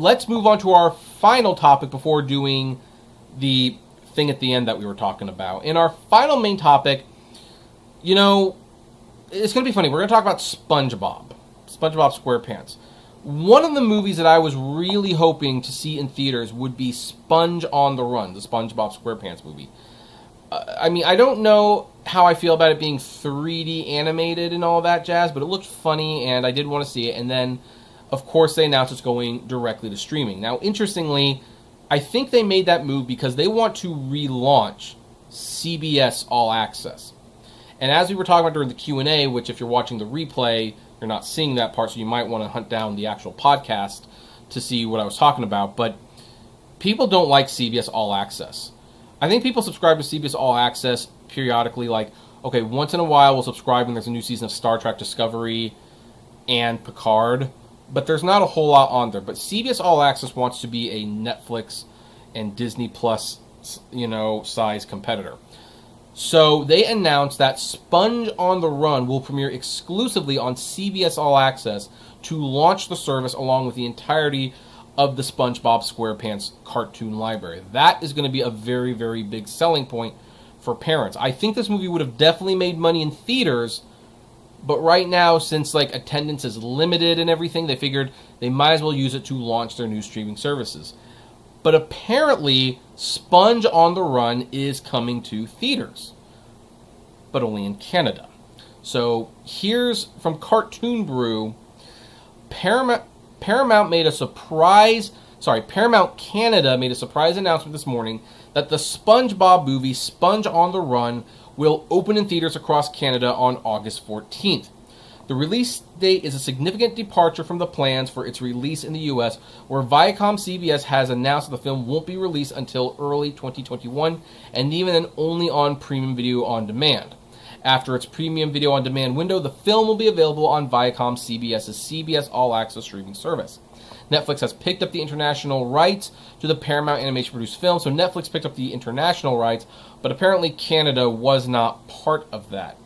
let's move on to our final topic before doing the thing at the end that we were talking about. In our final main topic, you know, it's going to be funny. We're going to talk about SpongeBob SquarePants. One of the movies that I was really hoping to see in theaters would be Sponge on the Run, the SpongeBob SquarePants movie. I mean, I don't know how I feel about it being 3D animated and all that jazz, but it looked funny, and I did want to see it. And then, of course, they announced it's going directly to streaming. Now, interestingly, I think they made that move because they want to relaunch CBS All Access. And as we were talking about during the Q&A, which if you're watching the replay, you're not seeing that part, so you might want to hunt down the actual podcast to see what I was talking about. But people don't like CBS All Access. I think people subscribe to CBS All Access periodically, like, okay, once in a while we'll subscribe when there's a new season of Star Trek Discovery and Picard, but there's not a whole lot on there. But CBS All Access wants to be a Netflix and Disney Plus, size competitor. So they announced that Sponge on the Run will premiere exclusively on CBS All Access to launch the service along with the entirety of the SpongeBob SquarePants cartoon library. That is going to be a very, very big selling point for parents. I think this movie would have definitely made money in theaters, but right now, since attendance is limited and everything, they figured they might as well use it to launch their new streaming services. But apparently, Sponge on the Run is coming to theaters, but only in Canada. So here's from Cartoon Brew. Paramount Canada made a surprise announcement this morning that the SpongeBob movie, Sponge on the Run, will open in theaters across Canada on August 14th. The release date is a significant departure from the plans for its release in the U.S., where Viacom CBS has announced that the film won't be released until early 2021, and even then only on premium video on demand. After its premium video on demand window, the film will be available on Viacom CBS's CBS All Access streaming service. Netflix has picked up the international rights to the Paramount Animation-produced film, so Netflix picked up the international rights, but apparently Canada was not part of that.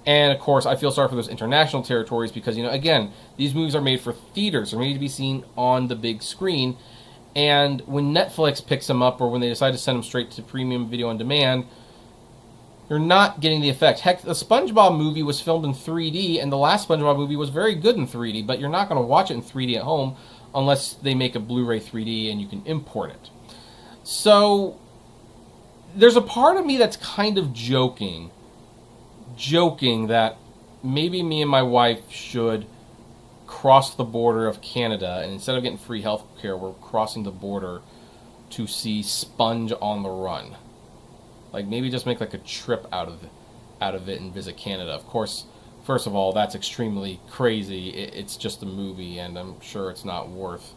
And, of course, I feel sorry for those international territories because, again, these movies are made for theaters. They're made to be seen on the big screen. And when Netflix picks them up or when they decide to send them straight to premium video on demand, you're not getting the effect. Heck, the SpongeBob movie was filmed in 3D, and the last SpongeBob movie was very good in 3D, but you're not going to watch it in 3D at home unless they make a Blu-ray 3D and you can import it. So, there's a part of me that's kind of joking that maybe me and my wife should cross the border of Canada, and instead of getting free health care, we're crossing the border to see Sponge on the Run. Maybe just make a trip out of it and visit Canada. Of course, first of all, that's extremely crazy. It's just a movie, and I'm sure it's not worth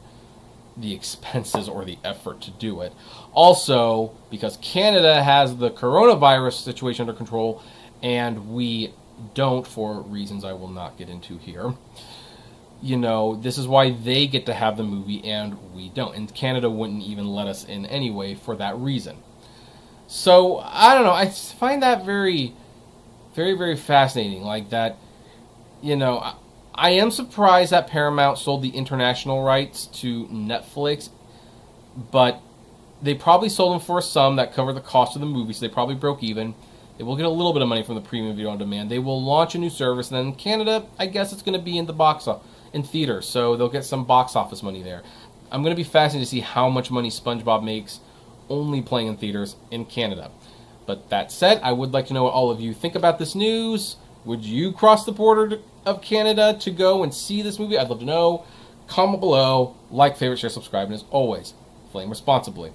the expenses or the effort to do it. Also, because Canada has the coronavirus situation under control, and we don't, for reasons I will not get into here. This is why they get to have the movie and we don't. And Canada wouldn't even let us in anyway for that reason. So, I don't know. I find that very, very, very fascinating. I am surprised that Paramount sold the international rights to Netflix, but they probably sold them for a sum that covered the cost of the movie, so they probably broke even. They will get a little bit of money from the premium video on demand. They will launch a new service, and then in Canada, I guess it's going to be in theaters, so they'll get some box office money there. I'm going to be fascinated to see how much money SpongeBob makes only playing in theaters in Canada. But that said, I would like to know what all of you think about this news. Would you cross the border of Canada to go and see this movie? I'd love to know. Comment below, like, favorite, share, subscribe, and as always, flame responsibly.